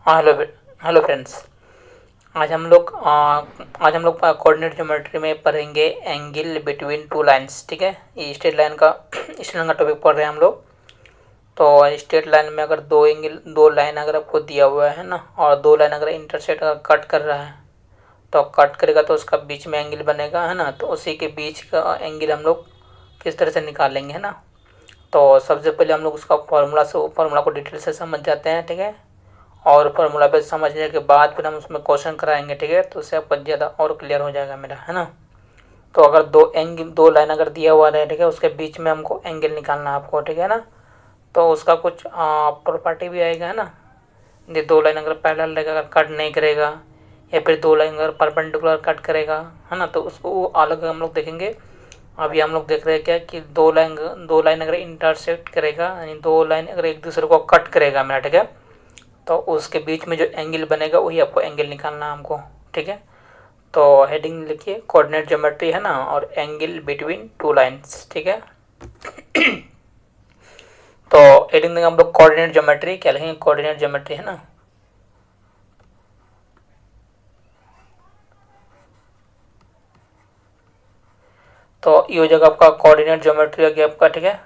हाँ, hello friends. आज हम लोग कोऑर्डिनेट ज्योमेट्री में पढ़ेंगे एंगल बिटवीन टू लाइंस। ठीक है, ये स्ट्रेट लाइन का टॉपिक पढ़ रहे हैं हम लोग। तो स्ट्रेट लाइन में अगर दो लाइन अगर आपको दिया हुआ है ना, और दो लाइन अगर इंटरसेक्ट कट कर रहा है, तो कट करेगा तो उसका बीच में एंगल बनेगा, है ना। तो उसी के बीच का एंगल हम लोग किस तरह से निकालेंगे, है ना। तो सबसे पहले हम लोग उसका फार्मूला को डिटेल से समझ जाते हैं। ठीक है, और फार्मूला पे समझने के बाद फिर हम उसमें क्वेश्चन कराएंगे। ठीक है, तो उससे आपको ज़्यादा और क्लियर हो जाएगा मेरा, है ना। तो अगर दो लाइन अगर दिया हुआ है, ठीक है, उसके बीच में हमको एंगल निकालना है आपको। ठीक है ना। तो उसका कुछ प्रॉपर्टी भी आएगा, है ना। ये दो लाइन अगर पैरेलल रहेगा, अगर कट नहीं करेगा, या फिर दो लाइन अगर परपेंडिकुलर कट करेगा, है ना, तो उसको अलग हम लोग देखेंगे। अभी हम लोग देख रहे हैं क्या कि दो लाइन अगर इंटरसेक्ट करेगा, यानी दो लाइन अगर एक दूसरे को कट करेगा मेरा, ठीक है, तो उसके बीच में जो एंगल बनेगा वही आपको एंगल निकालना है हमको। ठीक है, तो हेडिंग लिखिए कोऑर्डिनेट ज्योमेट्री, है ना, और एंगल बिटवीन टू लाइंस। ठीक है, तो हेडिंग देंगे हम लोग कोऑर्डिनेट ज्योमेट्री। क्या लिखेंगे? कोऑर्डिनेट ज्योमेट्री, है ना। तो ये हो जाएगा आपका कोऑर्डिनेट ज्योमेट्री हो गया आपका। ठीक है,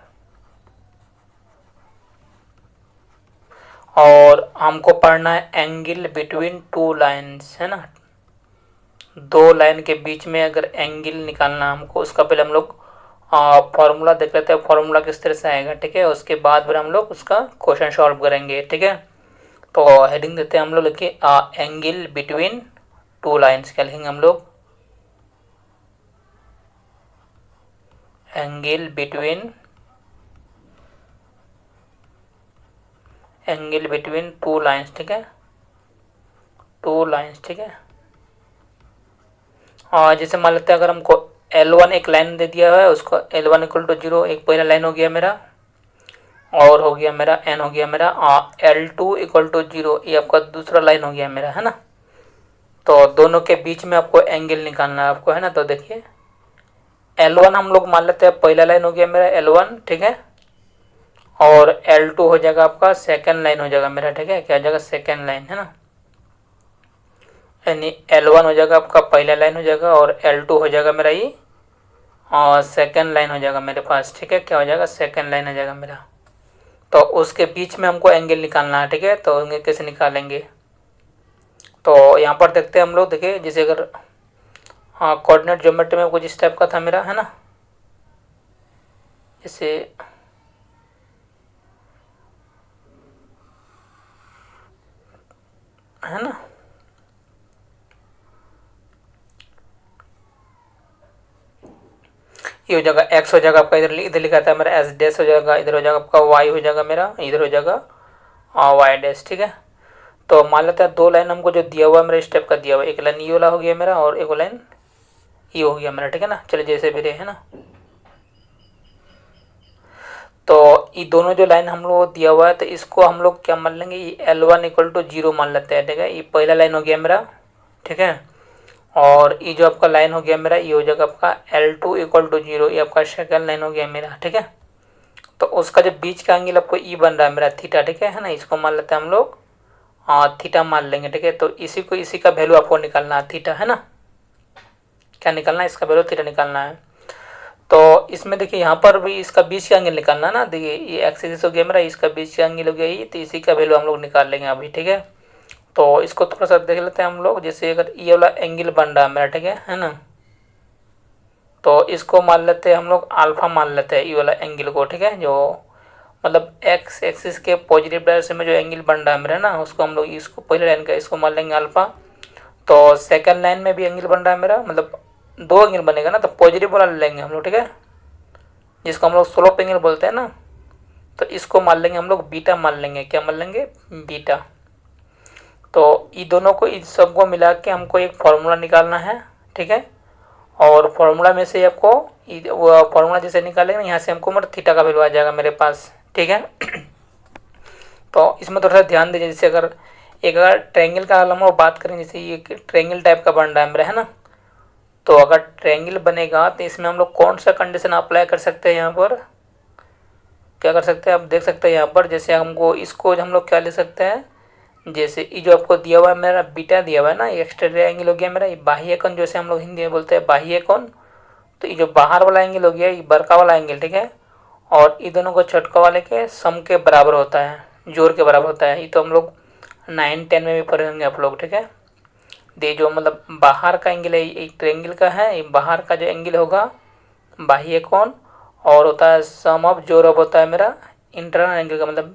और हमको पढ़ना है एंगल बिटवीन टू लाइंस, है ना। दो लाइन के बीच में अगर एंगल निकालना हमको, उसका पहले हम लोग फॉर्मूला देख लेते हैं, फॉर्मूला किस तरह से आएगा। ठीक है, उसके बाद फिर हम लोग उसका क्वेश्चन सॉल्व करेंगे। ठीक है, तो हेडिंग देते हैं हम लोग, लिखिए एंगल बिटवीन टू लाइंस। क्या लिखेंगे हम लोग? Angle between two lines. ठीक है, टू लाइंस। ठीक है, और जैसे मान लेते हैं अगर हमको L1 एक लाइन दे दिया है, उसको L1 = 0 एक पहला लाइन हो गया मेरा, और हो गया मेरा N हो गया मेरा L2 = 0, ये आपका दूसरा लाइन हो गया मेरा, है ना। तो दोनों के बीच में आपको एंगल निकालना है आपको, है ना। तो देखिए L1 हम लोग मान लेते हैं पहला लाइन हो गया मेरा L1। ठीक है, और L2 हो जाएगा आपका सेकंड लाइन हो जाएगा मेरा। ठीक है, क्या हो जाएगा? सेकंड लाइन, है ना। यानी L1 हो जाएगा आपका पहला लाइन हो जाएगा, और L2 हो जाएगा मेरा ये और सेकंड लाइन हो जाएगा मेरे पास। ठीक है, क्या हो जाएगा? सेकंड लाइन हो जाएगा मेरा। तो उसके बीच में हमको एंगल निकालना है। ठीक है, तो एंगल कैसे निकालेंगे? तो यहाँ पर देखते हैं हम लोग। देखिए जैसे अगर कोऑर्डिनेट ज्योमेट्री में कुछ इस टाइप का था मेरा, है ना। जैसे है ना, ये हो जाएगा एक्स हो जाएगा आपका, इधर लिखा था मेरा एस डैश हो जाएगा, इधर हो जाएगा आपका वाई हो जाएगा मेरा, इधर हो जाएगा वाई डैश। ठीक है, तो मान लेते हैं दो लाइन हमको जो दिया हुआ है मेरा स्टेप का दिया हुआ है, एक लाइन ये वाला हो गया मेरा और एक लाइन ये हो गया मेरा। ठीक है ना, चलिए जैसे भी रहे, है ना। तो ये दोनों जो लाइन हम लोग दिया हुआ है, तो इसको हम लोग क्या मान लेंगे? ये L1 = 0 मान लेते हैं। ठीक है, ये पहला लाइन हो गया मेरा। ठीक है, और ये जो आपका लाइन हो गया मेरा, ये हो जाएगा आपका L2 = 0, ये आपका सेकंड लाइन हो गया मेरा। ठीक है, तो उसका जो बीच का एंगल आपको ई बन रहा है मेरा थीटा। ठीक है ना, इसको मान लेते हैं हम लोग थीटा मान लेंगे। ठीक है, तो इसी का वैल्यू आपको निकालना है, थीटा, है ना। क्या निकालना है? इसका वैल्यू थीटा निकालना है। तो इसमें देखिए यहाँ पर भी इसका बीच का एंगल निकालना है ना। देखिए ये एक्सिस हो गया मेरा, इसका बीच का एंगल हो गया ये, तो इसी का वैल्यू हम लोग निकाल लेंगे अभी। ठीक है, तो इसको थोड़ा सा देख लेते हैं हम लोग। जैसे अगर ये वाला एंगल बन रहा है मेरा, ठीक है ना, तो इसको मान लेते हैं हम लोग अल्फा मान लेते हैं ये वाला एंगल को। ठीक है, जो मतलब एक्स एक्सिस के पॉजिटिव डायरेक्शन में जो एंगल बन रहा है मेरा ना, उसको हम लोग इसको पहले लाइन का इसको मान लेंगे अल्फा। तो सेकंड लाइन में भी एंगल बन रहा है मेरा, मतलब दो एंगल बनेगा ना, तो पॉजिटिव वाला ले लेंगे हम लोग। ठीक है, जिसको हम लोग स्लोप एंगल बोलते हैं ना, तो इसको मान लेंगे हम लोग बीटा मान लेंगे। क्या मान लेंगे? बीटा। तो ये दोनों को इन सबको मिला के हमको एक फार्मूला निकालना है। ठीक है, और फार्मूला में से आपको वो फार्मूला जैसे निकालेंगे ना, यहाँ से हमको मतलब थीटा का वैल्यू आ जाएगा मेरे पास। ठीक है, तो इसमें थोड़ा सा ध्यान दीजिए। जैसे अगर ट्रायंगल का हम लोग बात करें, जैसे ये ट्रायंगल टाइप का बन रहा है मेरा, है ना। तो अगर ट्रायंगल बनेगा तो इसमें हम लोग कौन सा कंडीशन अप्लाई कर सकते हैं? यहाँ पर क्या कर सकते हैं? आप देख सकते हैं यहाँ पर, जैसे हमको इसको हम लोग क्या ले सकते हैं, जैसे ये जो आपको दिया हुआ है मेरा बीटा दिया हुआ है ना, ये एक्सटीरियर एंगल हो गया मेरा, ये बाह्य कोण जैसे हम लोग हिंदी में बोलते हैं बाह्य कोण। तो ये जो बाहर वाला एंगल हो गया ये बड़का वाला एंगल, ठीक है, और ये दोनों को छोटका वाले के सम के बराबर होता है, जोड़ के बराबर होता है। ये तो हम लोग 9-10 में भी पढ़े होंगे आप लोग, ठीक है। ये जो मतलब बाहर का एंगल है एक ट्रायंगल का है, ये बाहर का जो एंगल होगा बाह्य कोण, और होता है सम ऑफ जोड़ ऑफ होता है मेरा इंटरनल एंगल का, मतलब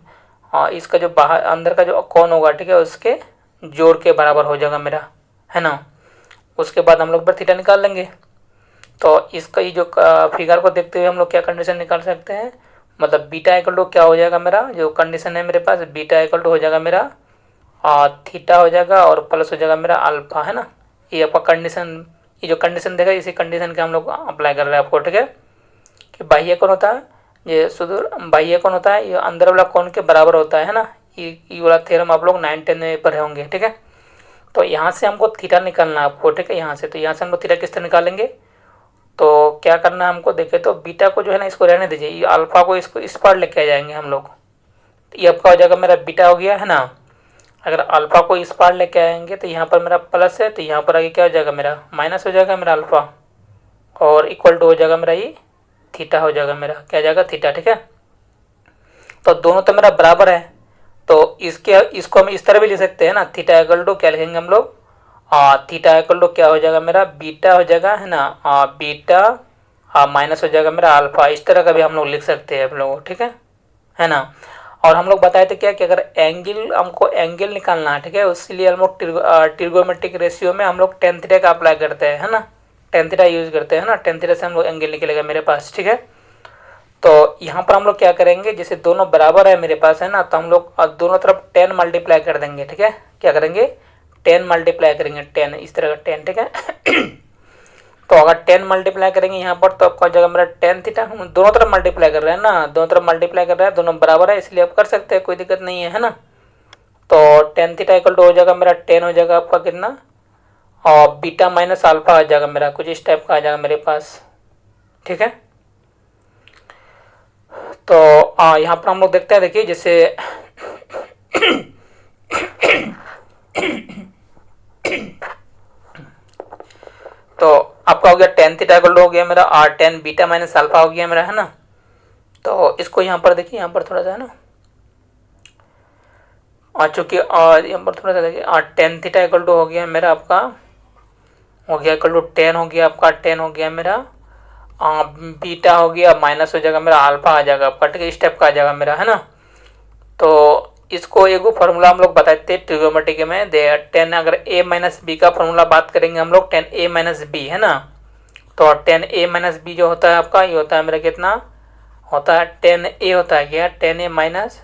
इसका जो बाहर अंदर का जो कोण होगा, ठीक है, उसके जोड़ के बराबर हो जाएगा मेरा, है ना। उसके बाद हम लोग पर थीटा निकाल लेंगे। तो इसका ये जो फिगर को देखते हुए हम लोग क्या कंडीशन निकाल सकते हैं, मतलब बीटा इक्वल टू क्या हो जाएगा मेरा, जो कंडीशन है मेरे पास बीटा इक्वल टू हो जाएगा मेरा थीटा हो जाएगा और प्लस हो जाएगा मेरा अल्फा, है ना। ये आपका कंडीशन, ये जो कंडीशन देखा इसी कंडीशन के हम लोग अप्लाई कर रहे हैं आपको, ठीक है। कि बाह्य कोण होता है, ये सुदूर बाह्य कोण होता है, ये अंदर वाला कोण के बराबर होता है ना। ये वाला थ्योरम आप लोग 9-10 में पढ़े होंगे, ठीक है। तो यहाँ से हमको थीटा निकालना है आपको, ठीक है। यहाँ से तो यहाँ से हम लोग थीटा किस तरह निकालेंगे, तो क्या करना है हमको, देखे तो बीटा को जो है ना इसको रहने दीजिए, ये अल्फा को इसको इस पार लेके आ जाएंगे हम लोग। तो ये आपका हो जाएगा मेरा बीटा हो गया, है ना। अगर अल्फा को इस पार लेके आएंगे तो यहाँ पर मेरा प्लस है, तो यहाँ पर आगे क्या हो जाएगा मेरा माइनस हो जाएगा मेरा अल्फा, और इक्वल टू हो जाएगा मेरा ये थीटा हो जाएगा मेरा, क्या जाएगा थीटा, ठीक है। तो दोनों तो मेरा बराबर है, तो इसको हम इस तरह भी लिख सकते हैं ना, थीटा इक्वल टू क्या लिखेंगे हम लोग, थीटा इक्वल टू क्या हो जाएगा मेरा बीटा हो जाएगा, है ना, बीटा माइनस हो जाएगा मेरा अल्फा। इस तरह का भी हम लोग लिख सकते हैं हम लोग, ठीक है ना। और हम लोग बताए थे क्या कि अगर एंगल हमको एंगल निकालना है, ठीक है, उसके लिए हम लोग ट्रिगोमेट्रिक रेशियो में हम लोग टेन थीटा का अप्लाई करते हैं, है ना, टेन थीटा यूज करते हैं ना, टेन थीटा से हम लोग एंगल निकलेगा मेरे पास, ठीक है। तो यहाँ पर हम लोग क्या करेंगे, जैसे दोनों बराबर है मेरे पास, है ना, तो हम लोग दोनों तरफ 10 मल्टीप्लाई कर देंगे, ठीक है। क्या करेंगे 10 मल्टीप्लाई करेंगे, 10 इस तरह का 10, ठीक है। तो अगर 10 मल्टीप्लाई करेंगे यहाँ पर तो आपका जगह मेरा 10 थीटा, हम दोनों तरफ मल्टीप्लाई कर रहे हैं ना, दोनों तरफ मल्टीप्लाई कर रहे हैं, दोनों बराबर है इसलिए आप कर सकते हैं, कोई दिक्कत नहीं है ना। तो 10 थीटा इक्वल टू हो जाएगा मेरा 10 हो जाएगा आपका कितना, और बीटा माइनस अल्फा आ जाएगा मेरा, कुछ इस टाइप का आ जाएगा मेरे पास, ठीक है। तो यहाँ पर हम लोग देखते हैं, देखिए जैसे तो आपका हो गया 10 थीटा इक्वल टू हो गया मेरा आर 10 बीटा माइनस अल्फा हो गया मेरा, है ना। तो इसको यहाँ पर देखिए, यहाँ पर थोड़ा सा है ना, और चूँकि यहाँ पर थोड़ा सा देखिए 10 थीटा इक्वल टू हो गया मेरा आपका, हो गया इक्वल टू 10 हो गया आपका, 10 हो गया मेरा बीटा हो गया माइनस हो जाएगा मेरा अल्फा आ जाएगा आपका, ठीक है, इस टाइप का आ जाएगा मेरा, है ना। तो इसको एक फार्मूला हम लोग बताते हैं ट्रिगोमेट्री में, दे 10 अगर a माइनस बी का फार्मूला बात करेंगे हम लोग 10a माइनस बी, है ना। तो 10a माइनस बी जो होता है आपका ये होता है मेरा कितना होता है 10a होता है क्या 10a माइनस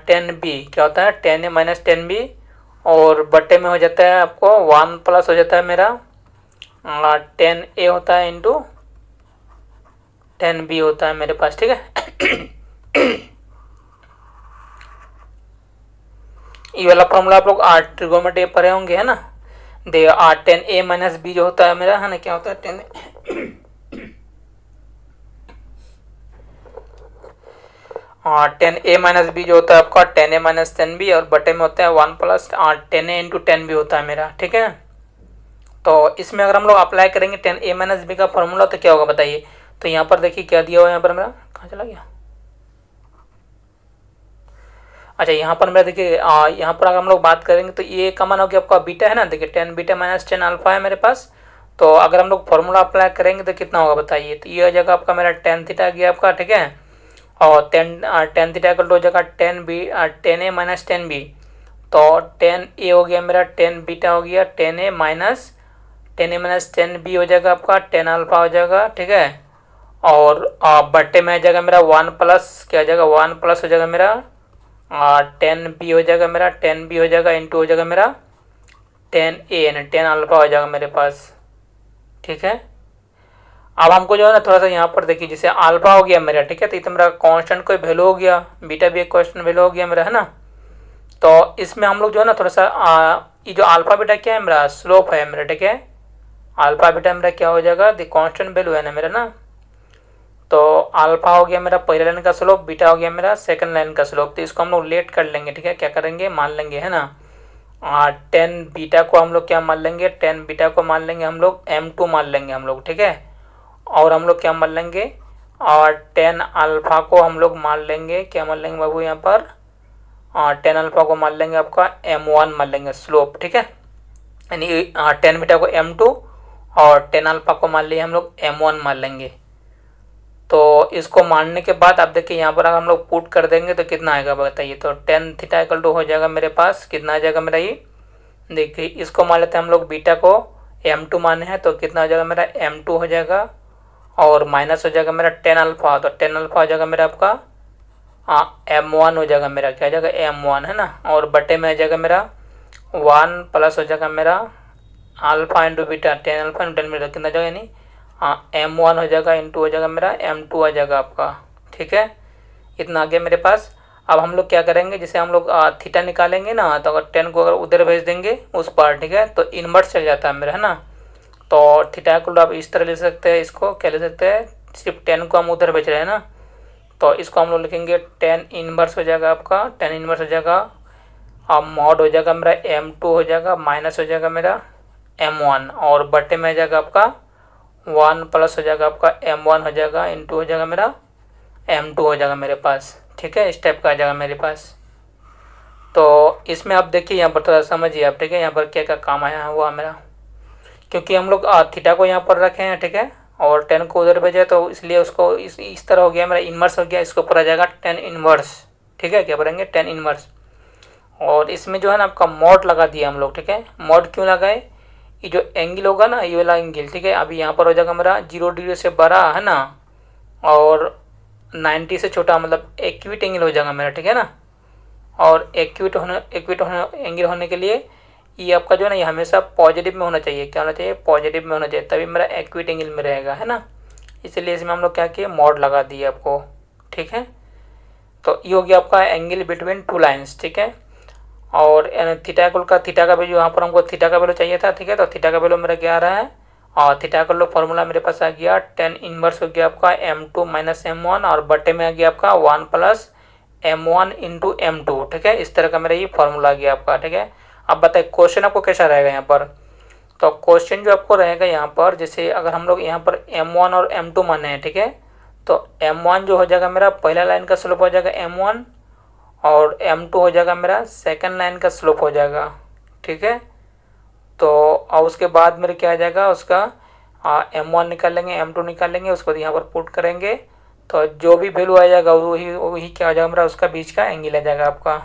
10b, क्या होता है 10a माइनस 10b, और बटे में हो जाता है आपको 1 प्लस हो जाता है मेरा 10a होता है इंटू 10b होता है मेरे पास, ठीक है। ये वाला फॉर्मूला आप लोग ट्रिगोमेट्री पढ़े होंगे, है ना। दे 10a माइनस बी जो होता है मेरा, है ना, क्या होता है 10a माइनस बी जो होता है आपका 10a माइनस 10b, और बटे में होता है 1 प्लस 10a इंटू 10b होता है मेरा, ठीक है। तो इसमें अगर हम लोग अप्लाई करेंगे 10a माइनस बी का फॉर्मूला तो क्या होगा बताइए। तो यहाँ पर देखिए क्या दिया हुआ है यहाँ पर मेरा, कहाँ चला गया, अच्छा यहाँ पर मेरा देखिए यहाँ पर अगर हम लोग बात करेंगे तो ये कॉमन हो गया आपका बीटा, है ना, देखिए 10 बीटा माइनस 10 अल्फा है मेरे पास। तो अगर हम लोग फॉर्मूला अप्लाई करेंगे तो कितना होगा बताइए। तो ये हो जाएगा आपका मेरा 10 थीटा गया आपका, ठीक है, और 10 थीटा इक्वल टू हो जाएगा 10 ए माइनस 10 बी। तो 10 ए हो गया मेरा, 10 बीटा हो गया 10 ए माइनस 10 बी हो जाएगा आपका, 10 अल्फा हो जाएगा, ठीक है। और बट्टे में आ जाएगा मेरा 1 प्लस क्या हो जाएगा 1 प्लस हो जाएगा मेरा 10b हो जाएगा मेरा, 10b हो जाएगा इंटू हो जाएगा मेरा 10a यानी 10 अल्फा हो जाएगा मेरे पास, ठीक है। अब हमको जो है ना थोड़ा सा यहाँ पर देखिए जैसे अल्फा हो गया मेरा, ठीक है, तो ये तो मेरा कांस्टेंट कोई वैल्यू हो गया, बीटा भी एक कांस्टेंट वैल्यू हो गया मेरा, है ना। तो इसमें हम लोग जो है ना थोड़ा सा ये जो अल्फा बीटा क्या है मेरा स्लोप है मेरा, ठीक है, अल्फा बीटा मेरा क्या हो जाएगा द कांस्टेंट वैल्यू है ना मेरा ना। तो अल्फा हो गया मेरा पहले लाइन का स्लोप, बीटा हो गया मेरा सेकंड लाइन का स्लोप। तो इसको हम लोग लेट कर लेंगे, ठीक है। क्या करेंगे, मान लेंगे, है ना। 10 बीटा को हम लोग क्या मान लेंगे, 10 बीटा को मान लेंगे हम लोग m2 मान लेंगे हम लोग, ठीक है। और हम लोग क्या मान लेंगे, और 10 अल्फा को हम लोग मान लेंगे, क्या मान लेंगे बाबू यहाँ पर, 10 अल्फा को मान लेंगे आपका m1 मान लेंगे स्लोप, ठीक है। यानी 10 बीटा को m2 और 10 अल्फा को मान लिए हम लोग m1 मान लेंगे। तो इसको मानने के बाद आप देखिए यहाँ पर अगर हम लोग पुट कर देंगे तो कितना आएगा बताइए। तो 10 थीटा इक्वल टू हो जाएगा मेरे पास, कितना आ जाएगा मेरा ये, देखिए इसको मान लेते हैं हम लोग बीटा को m2 माने हैं, तो कितना हो जाएगा मेरा m2 हो जाएगा, और माइनस हो जाएगा मेरा 10 अल्फा, तो 10 अल्फा हो जाएगा मेरा आपका m1 हो जाएगा मेरा, क्या हो जाएगा m1, है ना। और बटे में आ जाएगा मेरा 1 प्लस हो जाएगा मेरा alpha into beta, 10 alpha into 10 beta, कितना जाएगा, यानी m1 हो जाएगा इंटू हो जाएगा मेरा m2 आ जाएगा आपका, ठीक है। इतना आ गया मेरे पास। अब हम लोग क्या करेंगे, जैसे हम लोग थीटा निकालेंगे ना, तो अगर 10 को अगर उधर भेज देंगे उस पर, ठीक है, तो इन्वर्स चल जाता है मेरा, है ना। तो थीटा को आप इस तरह ले सकते हैं, इसको क्या ले सकते हैं, सिर्फ 10 को हम उधर भेज रहे हैं ना, तो इसको हम लोग लिखेंगे 10 इन्वर्स हो जाएगा आपका, 10 इन्वर्स हो जाएगा, अब मॉड हो जाएगा मेरा m2 हो जाएगा, माइनस हो जाएगा मेरा m1, और बटे में आ जाएगा आपका 1 प्लस हो जाएगा आपका m1 हो जाएगा, इंटू हो जाएगा मेरा m2 हो जाएगा मेरे पास, ठीक है। इस टाइप का आ जाएगा मेरे पास। तो इसमें आप देखिए यहाँ पर थोड़ा समझिए आप, ठीक है, यहाँ पर क्या क्या काम आया हुआ मेरा, क्योंकि हम लोग थीटा को यहाँ पर रखे हैं, ठीक है, और 10 को उधर भेजे, तो इसलिए उसको इस तरह हो गया मेरा, इन्वर्स हो गया, इसके ऊपर आ जाएगा 10 इन्वर्स, ठीक है। क्या पढ़ेंगे, 10 इन्वर्स। और इसमें जो है ना आपका मॉड लगा दिया हम लोग, ठीक है। मॉड क्यों लगाए, ये जो एंगल होगा ना, ये वाला एंगल, ठीक है, अभी यहाँ पर हो जाएगा मेरा 0 डिग्री से बड़ा, है ना, और 90 से छोटा, मतलब एक्यूट एंगल हो जाएगा मेरा, ठीक है ना। और एक्यूट होने एंगल होने के लिए ये आपका जो है ना, ये हमेशा पॉजिटिव में होना चाहिए, क्या होना चाहिए, पॉजिटिव में होना चाहिए, तभी मेरा एक्यूट एंगल में रहेगा, है ना। इसलिए इसमें हम लोग क्या किए, मॉड लगा दिए आपको, ठीक है। तो ये हो गया आपका एंगल बिटवीन टू लाइन्स, ठीक है। और थीटा का वैल्यू, यहाँ पर हमको थीटा का वैल्यू चाहिए था, ठीक है। तो थीटा का वैल्यू मेरा क्या आ रहा है, और थीटा का फॉर्मूला मेरे पास आ गया 10 इनवर्स हो गया आपका m2 माइनस m1, और बटे में आ गया आपका 1 प्लस m1 इंटू m2, ठीक है। इस तरह का मेरा ये फॉर्मूला आ गया आपका, ठीक है। अब बताइए क्वेश्चन आपको कैसा रहेगा यहाँ पर। तो क्वेश्चन जो आपको रहेगा यहाँ पर, जैसे अगर हम लोग यहाँ पर m1 और m2 माने हैं, ठीक है, तो m1 जो हो जाएगा मेरा पहला लाइन का स्लोप हो जाएगा m1, और m2 हो जाएगा मेरा सेकंड लाइन का स्लोप हो जाएगा, ठीक है। तो और उसके बाद मेरे क्या आ जाएगा उसका m1 निकाल लेंगे, m2 निकाल लेंगे, उसके बाद यहाँ पर पुट करेंगे, तो जो भी वैल्यू आ जाएगा वही क्या आ जाएगा मेरा, उसका बीच का एंगल आ जाएगा आपका,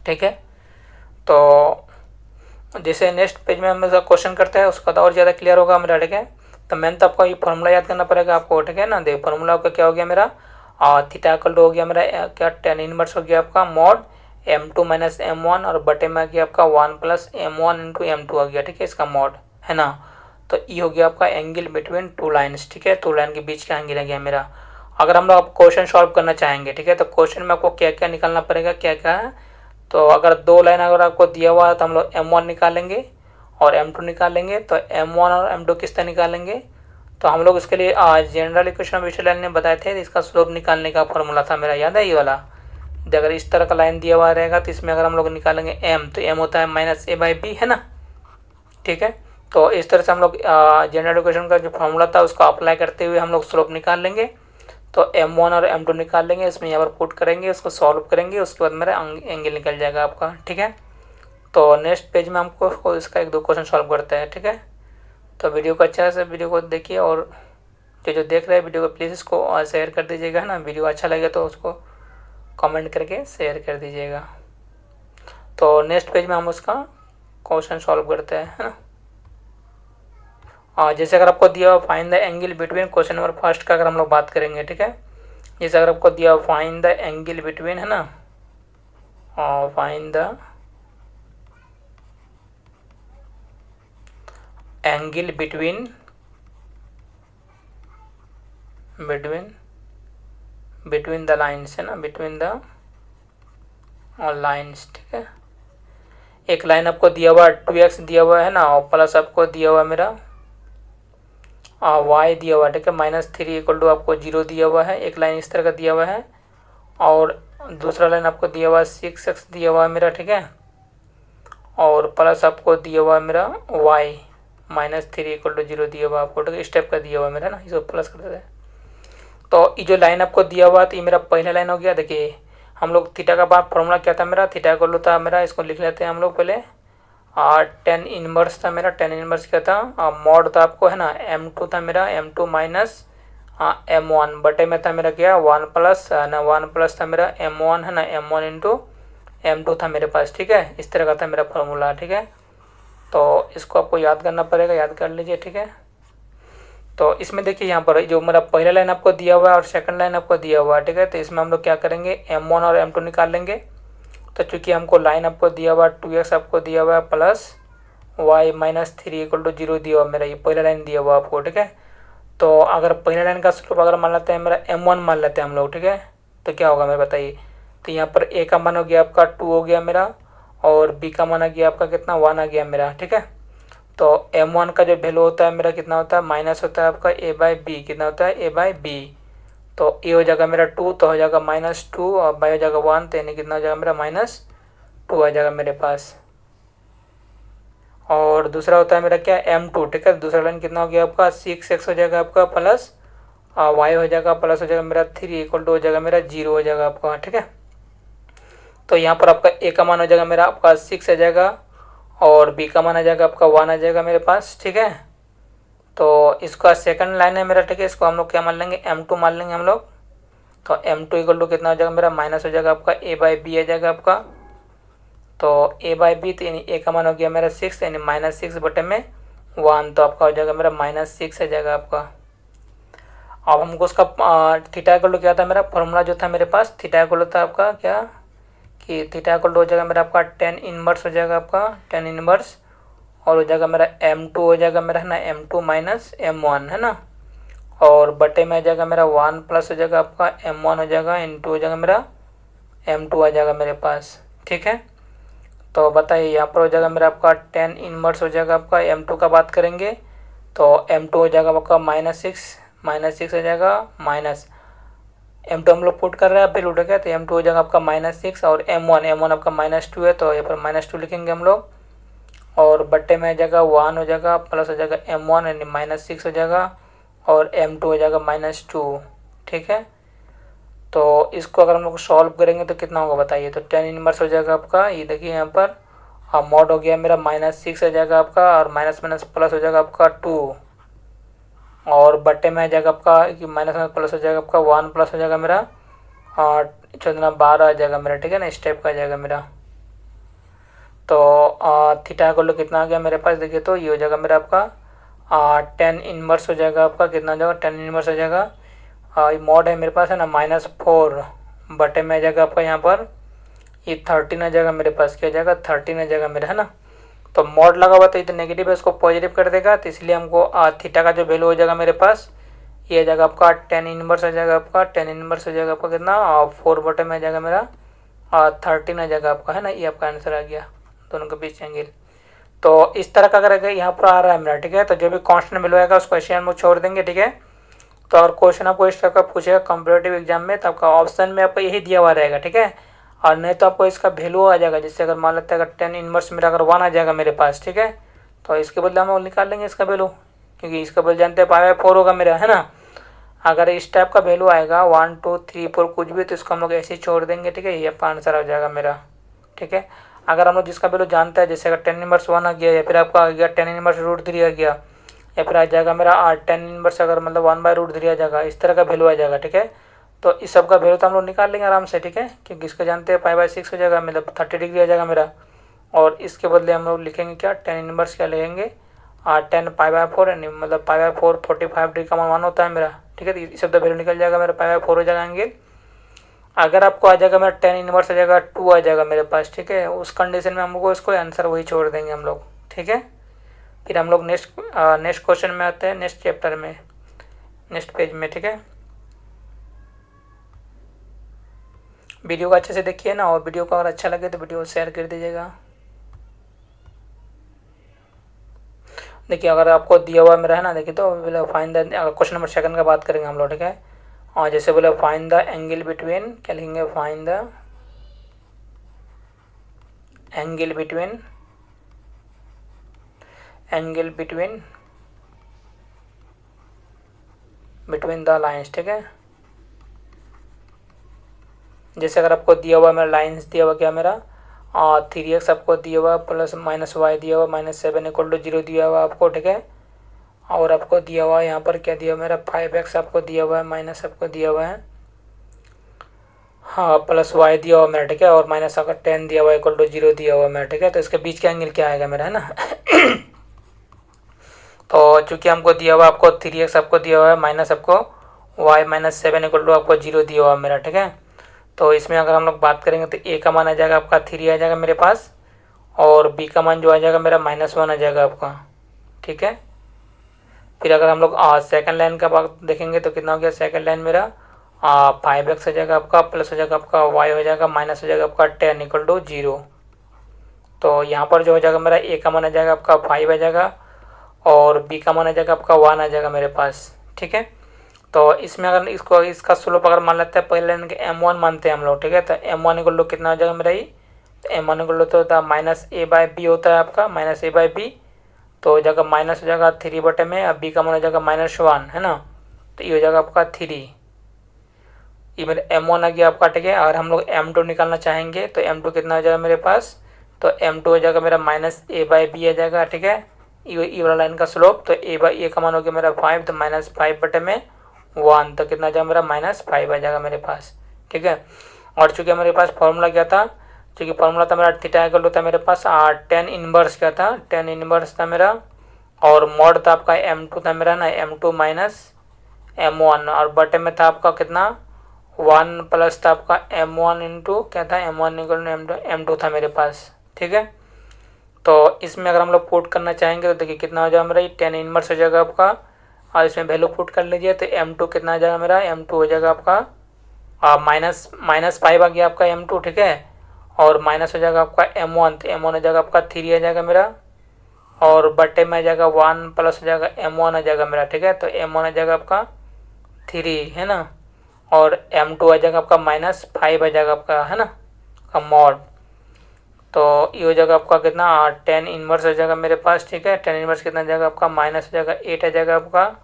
ठीक है। तो जैसे नेक्स्ट पेज में हम इसका क्वेश्चन करते हैं, उसका तो और ज़्यादा क्लियर होगा मेरा, ठीक है। तो मैंने तो आपको ये फॉर्मूला याद करना पड़ेगा आपको, ठीक है ना। देखो फॉर्मूला आपका क्या हो गया मेरा, थीटा इक्वल टू हो गया मेरा क्या 10 इनवर्स हो गया आपका मॉड m2 माइनस m1, और बटे में आ गया आपका 1 प्लस m1 इंटू m2 आ गया, ठीक है, इसका मॉड, है ना। तो ये हो गया आपका एंगल बिटवीन टू लाइन्स, ठीक है, टू लाइन के बीच का एंगल आ गया मेरा। अगर हम लोग क्वेश्चन सॉल्व करना चाहेंगे, ठीक है, तो क्वेश्चन में आपको क्या क्या निकालना पड़ेगा, क्या क्या है। तो अगर दो लाइन अगर आपको दिया हुआ है तो हम लोग m1 निकालेंगे और m2 निकालेंगे। तो m1 और m2 किस तरह निकालेंगे, तो हम लोग इसके लिए जनरल इक्वेशन विशेष लाइन ने बताए थे, इसका स्लोप निकालने का फॉर्मूला था मेरा, याद है ये वाला। अगर इस तरह का लाइन दिया हुआ रहेगा तो इसमें अगर हम लोग निकालेंगे m, तो m होता है माइनस a बाई बी, है ना, ठीक है। तो इस तरह से हम लोग जनरल इक्वेशन का जो फॉर्मूला था उसको अप्लाई करते हुए हम लोग स्लोप निकाल लेंगे। तो m1 और m2 निकाल लेंगे, इसमें यहाँ पर पुट करेंगे, उसको सॉल्व करेंगे, उसके बाद मेरा एंगल निकल जाएगा आपका, ठीक है। तो नेक्स्ट पेज में हमको इसका एक दो क्वेश्चन सॉल्व करते हैं, ठीक है। तो वीडियो को अच्छा से वीडियो को देखिए, और जो देख रहे हैं वीडियो को प्लीज़ इसको शेयर कर दीजिएगा, है ना। वीडियो अच्छा लगे तो उसको कमेंट करके शेयर कर दीजिएगा। तो नेक्स्ट पेज में हम उसका क्वेश्चन सॉल्व करते हैं, है ना। और जैसे अगर आपको दिया हुआ find the angle between, question number first का अगर हम लोग बात करेंगे, ठीक है। जैसे अगर आपको दिया हुआ फाइंड द एंगल बिटवीन, है ना, और find the angle between the lines, है ना, बिटवीन द लाइन्स, ठीक है। एक लाइन आपको दिया हुआ 2x दिया हुआ है ना, और प्लस आपको दिया हुआ मेरा वाई दिया हुआ है, ठीक है, -3 इक्वल टू आपको 0 दिया हुआ है, एक लाइन इस तरह का दिया हुआ है, और दूसरा लाइन आपको दिया हुआ है 6x दिया हुआ है मेरा, ठीक है, और प्लस आपको दिया हुआ है मेरा y -3 इक्वल टू 0 दिया हुआ आपको, ठीक है, स्टेप का दिया हुआ है मेरा ना, इसको प्लस कर देते हैं। तो ये जो लाइन आपको दिया हुआ तो ये मेरा पहला लाइन हो गया। देखिए हम लोग थीटा का बात फॉर्मूला क्या था मेरा, थीटा इक्वल टू था मेरा, इसको लिख लेते हैं हम लोग पहले, टेन इनवर्स था मेरा, टेन इनवर्स क्या था, मॉड था आपको है ना, m2 था मेरा, m2 माइनस m1 बटे में था मेरा क्या 1 प्लस ना 1 प्लस था मेरा m1 है ना, m1 इंटू m2 था मेरे पास, ठीक है, इस तरह का था मेरा फॉर्मूला, ठीक है। तो इसको आपको याद करना पड़ेगा, याद कर लीजिए, ठीक है। तो इसमें देखिए यहाँ पर जो मेरा पहला लाइन आपको दिया हुआ है और सेकंड लाइन आपको दिया हुआ है, ठीक है, तो इसमें हम लोग क्या करेंगे m1 और m2 निकाल लेंगे। तो चूंकि हमको लाइन आपको दिया हुआ है 2x आपको दिया हुआ है प्लस y -3 इक्वल टू 0 दिया हुआ मेरा, ये पहला लाइन दिया हुआ आपको, ठीक है। तो अगर पहला लाइन का स्लोप अगर मान लेते हैं मेरा m1 मान लेते हैं हम लोग, ठीक है, तो क्या होगा मेरे बताइए। तो यहाँ पर a का मान हो गया आपका 2 हो गया मेरा, और b का मान आ गया आपका कितना 1 आ गया मेरा, ठीक है। तो m1 का जो वैल्यू होता है मेरा कितना होता है माइनस होता है आपका a/b, कितना होता है a/b। तो a हो जाएगा मेरा 2, तो हो जाएगा -2, और b हो जाएगा 1, तो यानी कितना हो जाएगा मेरा -2 आ जाएगा मेरे पास। और दूसरा होता है मेरा क्या m2, ठीक है, दूसरा लाइन कितना हो गया आपका 6x हो जाएगा आपका, प्लस y हो जाएगा, प्लस हो जाएगा मेरा 3 इक्वल टू हो जाएगा मेरा 0 हो जाएगा आपका, ठीक है। तो यहाँ पर आपका a का मान हो जाएगा मेरा आपका 6 आ जाएगा, और b का मान आ जाएगा आपका 1 आ जाएगा मेरे पास, ठीक है। तो इसका सेकंड लाइन है मेरा, ठीक है, इसको हम लोग क्या मान लेंगे m2 मान लेंगे हम लोग। तो m2 इक्वल टू कितना हो जाएगा मेरा माइनस हो जाएगा आपका a/b आ जाएगा आपका। तो a/b तो यानी a का मान हो गया मेरा 6, यानी -6 बटे में 1, तो आपका हो जाएगा मेरा -6 आ जाएगा आपका। अब हमको उसका थीटा इक्वल टू क्या था मेरा फॉर्मूला जो था मेरे पास, थीटा इक्वल था आपका क्या कि थीटा इक्वल टू हो जाएगा मेरा आपका टेन इनवर्स हो जाएगा आपका, टेन इनवर्स, और हो जाएगा मेरा m2 हो जाएगा मेरा है ना m2 माइनस m1 है ना, और बटे में आ जाएगा मेरा 1 प्लस हो जाएगा आपका m1 हो जाएगा इंटू हो जाएगा मेरा m2 आ जाएगा मेरे पास, ठीक है। तो बताइए यहाँ पर हो जाएगा मेरा आपका टेन इनवर्स हो जाएगा आपका m2 का बात करेंगे, तो m2 हो जाएगा आपका -6 हो जाएगा, माइनस m2 हम लोग पुट कर रहे हैं फिर उठ गया, तो m2 हो जाएगा आपका -6, और m1 आपका -2 है, तो यहाँ पर -2 लिखेंगे हम लोग, और बट्टे में आ जाएगा 1 हो जाएगा, प्लस हो जाएगा m1 यानी -6 हो जाएगा, और m2 हो जाएगा -2, ठीक है। तो इसको अगर हम लोग सॉल्व करेंगे तो कितना होगा बताइए। तो टेन इनवर्स हो जाएगा आपका, ये देखिए यहाँ पर मॉड हो गया मेरा -6 हो जाएगा आपका, और माइनस माइनस प्लस हो जाएगा आपका 2, और बट्टे में आ जाएगा आपका माइनस माइनस प्लस हो जाएगा आपका 1 प्लस हो जाएगा मेरा 12 आ जाएगा मेरा, ठीक है ना, स्टेप का आ जाएगा मेरा। तो थीटा को लो कितना आ गया मेरे पास, देखिए तो ये हो जाएगा मेरा आपका टेन इनवर्स हो जाएगा आपका, कितना हो जाएगा टेन इनवर्स हो जाएगा, ये मॉड है मेरे पास है ना -4 बटे में आ जाएगा आपका यहाँ पर ये 13 आ जाएगा मेरे पास, क्या आ जाएगा 13 आ जाएगा मेरा है ना। तो मॉड लगा हुआ तो ये तो नेगेटिव है, इसको पॉजिटिव कर देगा, तो इसलिए हमको थीटा का जो वैल्यू हो जाएगा मेरे पास ये आ जाएगा आपका टेन इनवर्स आ जाएगा आपका, टेन इनवर्स हो जाएगा आपका कितना 4 बटे में आ जाएगा मेरा 13 आ जाएगा आपका है ना, ये आपका आंसर आ गया दोनों के बीच एंगल। तो इस तरह का अगर यहाँ पर आ रहा है मेरा, ठीक है, तो जो भी कांस्टेंट वैल्यू आएगा उसको ऐसे हम लोग छोड़ देंगे, ठीक है। तो अगर क्वेश्चन आपको इस तरह का पूछेगा कॉम्पिटेटिव एग्जाम में, तो आपका ऑप्शन में आपको यही दिया हुआ रहेगा, ठीक है, और नहीं तो आपको इसका वैल्यू आ जाएगा, जैसे अगर मान लेते हैं अगर टेन इनवर्स मेरा अगर 1 आ जाएगा मेरे पास, ठीक है, तो इसके बदले हम लोग निकाल लेंगे इसका वैल्यू, क्योंकि इसका वैल्यू जानते हैं π/4 होगा मेरा है ना। अगर इस टाइप का वैल्यू आएगा 1 2 3 4 कुछ भी, तो इसको हम लोग ऐसे ही छोड़ देंगे, ठीक है, ये आपका आंसर आ जाएगा मेरा, ठीक है। अगर हम लोग जिसका वैल्यू जानते हैं, जैसे अगर टेन इनवर्स 1 आ गया, या फिर आपका आ गया टेन इनवर्स √3 आ गया, या फिर आ जाएगा मेरा टेन इनवर्स अगर मतलब 1/√3 आ जाएगा, इस तरह का वैल्यू आ जाएगा, ठीक है। तो इस सब का वैल्यू तो हम लोग निकाल लेंगे आराम से, ठीक है, क्योंकि इसको जानते हैं π/6 हो जाएगा, मतलब 30 डिग्री आ जाएगा मेरा। और इसके बदले हम लोग लिखेंगे क्या टेन इनवर्स क्या लिखेंगे 10 π/4, मतलब π/4 45 डिग्री का मान होता है मेरा, ठीक है। तो इस सब का वैल्यू निकल जाएगा मेरा π/4 हो जाएगा एंगल। अगर आपको आ जाएगा मेरा टेन इनवर्स आ जाएगा 2 आ जाएगा मेरे पास, ठीक है, उस कंडीशन में हम लोग इसको आंसर वही छोड़ देंगे हम लोग, ठीक है। फिर हम लोग नेक्स्ट क्वेश्चन में आते हैं, नेक्स्ट चैप्टर में, नेक्स्ट पेज में, ठीक है। वीडियो को अच्छे से देखिए ना, और वीडियो को अगर अच्छा लगे तो वीडियो को शेयर कर दीजिएगा। देखिए अगर आपको दिया हुआ मेरा है ना, देखिए तो बोले find the, question number second का बात करेंगे हम लोग, ठीक है। और जैसे बोले फाइंड द एंगल बिटवीन, क्या लिखेंगे, find the angle between, angle between between the lines, ठीक है। जैसे अगर आपको दिया हुआ मेरा लाइंस दिया हुआ क्या मेरा 3x आपको दिया हुआ प्लस माइनस वाई दिया हुआ -7 = 0 दिया हुआ आपको, ठीक है। और आपको दिया हुआ यहाँ पर क्या दिया हुआ मेरा 5x आपको दिया हुआ है, माइनस आपको दिया हुआ है हाँ प्लस वाई दिया हुआ मेरा, ठीक है। और माइनस अगर 10 दिया हुआ = 0 दिया हुआ मेरा, ठीक है। तो इसके बीच का एंगल क्या आएगा मेरा, है ना। तो चूंकि हमको दिया हुआ आपको 3x आपको दिया हुआ है माइनस आपको y -7 = आपको 0 दिया हुआ मेरा, ठीक है। तो इसमें अगर हम लोग बात करेंगे तो a का मान आ जाएगा आपका 3 आ जाएगा मेरे पास, और b का मान जो आ जाएगा मेरा -1 आ जाएगा आपका, ठीक है। फिर अगर हम लोग सेकंड लाइन का बात देखेंगे तो कितना हो गया, सेकंड लाइन मेरा 5x हो जाएगा आपका, प्लस हो जाएगा आपका y हो जाएगा, माइनस हो जाएगा आपका 10 = 0। तो यहाँ पर जो हो जाएगा मेरा a का मान आ जाएगा आपका 5 आ जाएगा, और b का मान आ जाएगा आपका 1 आ जाएगा मेरे पास, ठीक है। तो इसमें अगर इसको इसका स्लोप अगर मान लेते हैं पहले लाइन के m1 मानते हैं हम लोग, ठीक है। तो m1 = कितना हो जाएगा मेरा ये, तो m1 = तो होता है -a/b होता है आपका, -a/b। तो हो जाएगा माइनस हो जाएगा 3 बटे में, अब b का मान हो जाएगा -1, है ना। तो ये हो जाएगा आपका 3, ये मेरे m1 आ गया आपका, ठीक है। अगर हम लोग m2 निकालना चाहेंगे तो m2 कितना हो जाएगा मेरे पास, तो m2 हो जाएगा मेरा -a/b आ जाएगा, ठीक है। ये वाला लाइन का स्लोप, तो a का मान हो गया मेरा 5, तो -5 बटे में 1, तो कितना आ जाएगा मेरा -5 आ जाएगा मेरे पास, ठीक है। और चूंकि मेरे पास फॉर्मूला क्या था, चूँकि फॉर्मूला था मेरा थीटा = था मेरे पास 10 इनवर्स क्या था, 10 इनवर्स था मेरा, और मॉड था आपका m2 था मेरा ना, m2 - m1, और बटे में था आपका कितना 1 प्लस था आपका m1 इंटू क्या था, m1 = m2 था मेरे पास, ठीक है। तो इसमें अगर हम लोग पुट करना चाहेंगे तो देखिए कितना हो जाएगा मेरा, 10 इनवर्स हो जाएगा आपका, और इसमें वैल्यू पुट कर लीजिए तो m2 कितना आ जाएगा मेरा, m2 हो जाएगा आपका -5 आ गया आपका m2, ठीक है। और माइनस हो जाएगा आपका m1, तो m1 हो जाएगा आपका 3 आ जाएगा मेरा, और बटे में आ जाएगा 1 प्लस हो जाएगा m1 आ जाएगा मेरा, ठीक है। तो m1 आ जाएगा आपका 3, है ना, और m2 आ जाएगा आपका -5 आ जाएगा आपका, है ना, का मॉड। तो ये हो जाएगा आपका कितना 10 इनवर्स हो जाएगा मेरे पास, ठीक है। 10 इनवर्स कितना आ जाएगा आपका माइनस हो जाएगा 8 आ जाएगा आपका,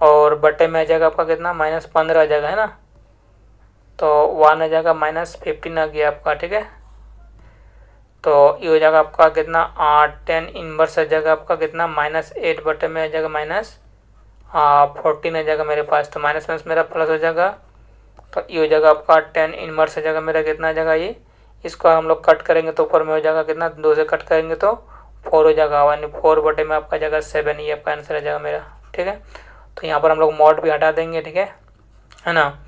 और बटे में आ जाएगा आपका कितना -15 आ जाएगा, है ना। तो 1 आ जाएगा -15 आ गया आपका, ठीक है। तो ये हो जाएगा आपका कितना 10 इनवर्स आ जाएगा आपका कितना -8 बटे में आ जाएगा -14 आ जाएगा मेरे पास, तो माइनस माइनस मेरा प्लस हो जाएगा। तो ये हो जाएगा आपका 10 इनवर्स आ जाएगा मेरा, कितना आ जाएगा ये, इसको हम लोग कट करेंगे तो ऊपर में हो जाएगा कितना, 2 से कट करेंगे तो 4 हो जाएगा, 4 बटे में आपका जाएगा 7, ये आपका आंसर आ जाएगा मेरा, ठीक है। तो यहाँ पर हम लोग मॉड भी हटा देंगे, ठीक है ना।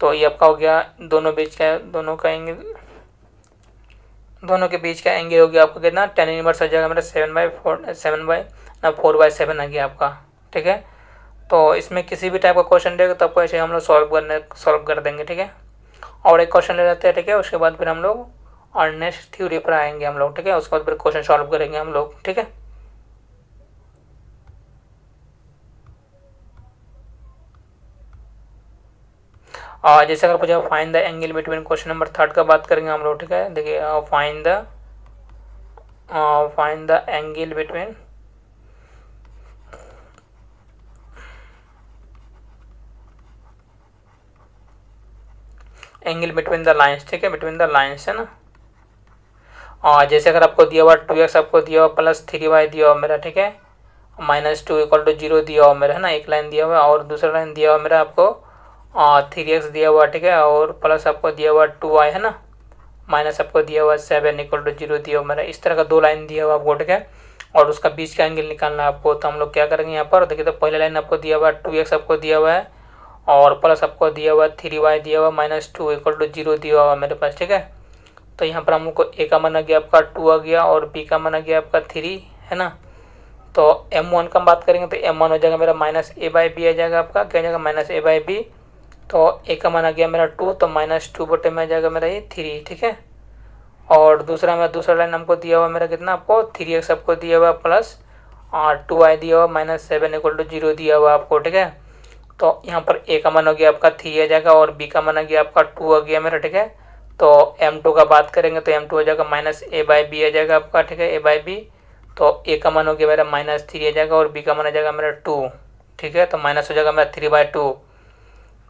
तो ये आपका हो गया दोनों बीच का, दोनों के बीच का एंगल हो गया आपका कितना 10 इनवर्स आ जाएगा मेरा 4/7 आ गया आपका, ठीक है। तो इसमें किसी भी टाइप का क्वेश्चन देगा तो आपको ऐसे हम लोग सॉल्व कर देंगे, ठीक है। और एक क्वेश्चन ले लेते हैं, ठीक है। उसके बाद फिर हम लोग और नेक्स्ट थ्योरी पर आएंगे हम लोग, ठीक है। उसके बाद फिर क्वेश्चन सॉल्व करेंगे हम लोग, ठीक है। और जैसे अगर पूछा find the angle between, question number 3 का बात करेंगे हम लोग, ठीक है। देखिए find the angle between the lines, ठीक है, बिटवीन द लाइंस, है ना। और जैसे अगर आपको दिया हुआ 2x आपको दिया हुआ प्लस 3y दिया हुआ मेरा, ठीक है, -2 = 0 दिया हुआ मेरा, है ना, एक लाइन दिया हुआ, और दूसरा लाइन दिया हुआ मेरा आपको 3x दिया हुआ, ठीक है, और प्लस आपको दिया हुआ 2y, है ना, माइनस आपको दिया हुआ 7 = 0 दिया हुआ मेरा। इस तरह का 2 लाइन दिया हुआ आपको, ठीक है। और उसका बीच का एंगल निकालना आपको, तो हम लोग क्या करेंगे यहाँ पर, देखिए तो पहले लाइन आपको दिया हुआ 2x आपको दिया हुआ है, और प्लस आपको दिया हुआ 3y दिया हुआ, -2 = 0 दिया हुआ मेरे पास, ठीक है। तो यहाँ पर हम लोग को a का मान आ गया आपका 2 आ गया, और b का मान आ गया आपका 3, है ना। तो m1 का बात करेंगे तो m1 हो जाएगा मेरा -a/b आ जाएगा आपका, क्या जाएगा -a/b। तो a का मान आ गया मेरा 2, तो -2 बटे में आ जाएगा मेरा ये 3, ठीक है। और दूसरा लाइन हमको दिया हुआ मेरा कितना, आपको 3x आपको दिया हुआ प्लस 2i दिया हुआ, -7 = 0 दिया हुआ आपको, ठीक है। तो यहाँ पर a का मान हो गया आपका 3 आ जाएगा और b का मान आ गया आपका 2 आ गया मेरा, ठीक है। तो m2 का बात करेंगे तो m2 हो जाएगा -a/b आ जाएगा आपका, ठीक है, a/b। तो a का मान हो गया मेरा -3 आ जाएगा और b का मान आ जाएगा मेरा 2, ठीक है। तो माइनस हो जाएगा मेरा 3/2।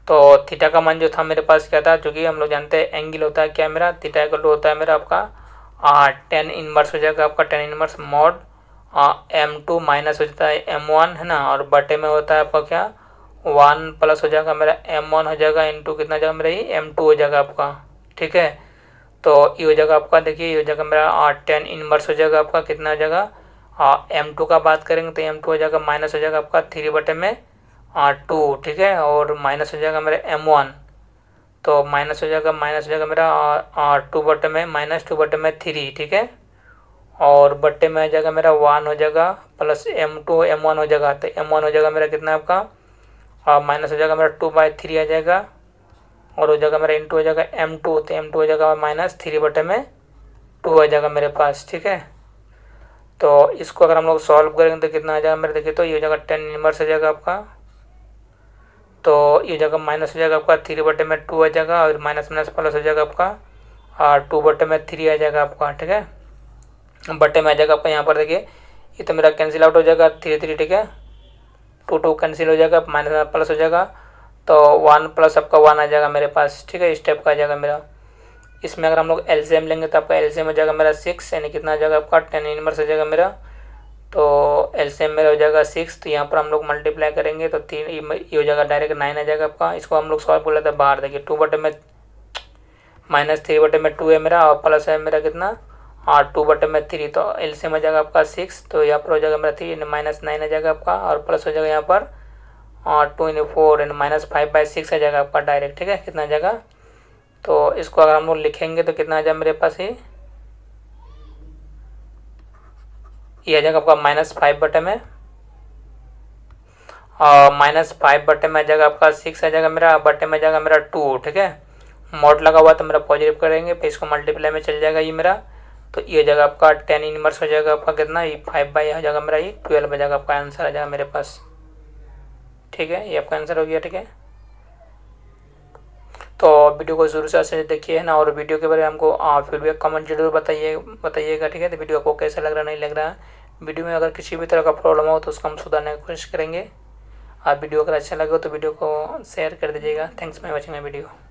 तो थीटा का मान जो था मेरे पास क्या था, जो कि हम लोग जानते हैं एंगल होता है क्या मेरा, थीटा इक्वल टू होता है मेरा आपका tan इनवर्स हो जाएगा आपका, tan inverse mod m2 minus हो जाता है m1, है ना, और बटे में होता है आपका क्या 1 प्लस हो जाएगा मेरा m1 हो जाएगा इंटू कितना जाएगा मेरा ये m2 हो जाएगा आपका, ठीक है। तो ये हो जाएगा आपका, देखिए ये हो जाएगा मेरा tan इनवर्स हो जाएगा आपका, कितना हो जाएगा m2 का बात करेंगे तो m2 हो जाएगा माइनस हो जाएगा आपका 3/2, ठीक है, और माइनस हो जाएगा मेरा m1। तो माइनस हो जाएगा मेरा 2/-3, ठीक है, और बट्टे में आ जाएगा मेरा 1 हो जाएगा प्लस m1 हो जाएगा। तो m1 हो जाएगा मेरा कितना आपका माइनस हो जाएगा मेरा 2/3 आ जाएगा और हो जाएगा मेरा इंटू हो जाएगा m2। तो m2 हो जाएगा -3/2 आ जाएगा मेरे पास, ठीक है। तो इसको अगर हम लोग सॉल्व करेंगे तो कितना आ जाएगा मेरे, देखिए तो ये हो जाएगा tan इनवर्स आ जाएगा आपका। तो ये जगह माइनस हो जाएगा आपका 3/2 आ जाएगा और माइनस प्लस हो जाएगा आपका 2/3 आ जाएगा आपका, ठीक है। बटे में आ जाएगा आपका, यहाँ पर देखिए ये तो मेरा कैंसिल आउट हो जाएगा 3, ठीक है, 2 कैंसिल हो जाएगा, माइनस प्लस हो जाएगा। तो 1 प्लस आपका 1 आ जाएगा मेरे पास, ठीक है, इस टाइप का आ जाएगा मेरा। इसमें अगर हम लोग एलसीएम लेंगे तो आपका एलसीएम हो जाएगा मेरा 6, यानी कितना आ जाएगा आपका tan इनवर्स हो जाएगा मेरा। तो एलसीएम मेरा हो जाएगा 6। तो यहाँ पर हम लोग मल्टीप्लाई करेंगे तो 3 ये हो जाएगा डायरेक्ट 9 आ जाएगा आपका। इसको हम लोग सॉल्व कर लेते हैं बाहर, देखिए 3/2 है मेरा और प्लस है मेरा कितना 2/3। तो एलसीएम हो जाएगा आपका 6। तो यहाँ पर हो जाएगा मेरा 3 -9 आ जाएगा आपका और प्लस हो जाएगा यहाँ पर 2 × 4 -5/6 आ जाएगा आपका डायरेक्ट, ठीक है, कितना आ जाएगा। तो इसको अगर हम लोग लिखेंगे तो कितना आ जाएगा मेरे पास ये आ जाएगा आपका -5/में और -5/में आ जाएगा आपका 6 आ जाएगा मेरा, बटे में आ जाएगा मेरा 2, ठीक है। मॉड लगा हुआ तो मेरा पॉजिटिव करेंगे फिर इसको मल्टीप्लाई में चल जाएगा ये मेरा। तो ये हो जाएगा आपका tan इनवर्स हो जाएगा आपका कितना ये 5/, हो जाएगा मेरा ये 12 आ जाएगा आपका आंसर आ जाएगा मेरे पास, ठीक है, ये आपका आंसर हो गया, ठीक है। तो वीडियो को शुरू से देखिए, है ना, और वीडियो के बारे में हमको फीडबैक कमेंट जरूर बताइएगा, ठीक है। तो वीडियो आपको कैसा लग रहा नहीं लग रहा, वीडियो में अगर किसी भी तरह का प्रॉब्लम हो तो उसको हम सुधारने की कोशिश करेंगे। आप वीडियो अगर अच्छा लगे तो वीडियो को शेयर कर दीजिएगा। Thanks for watching my video.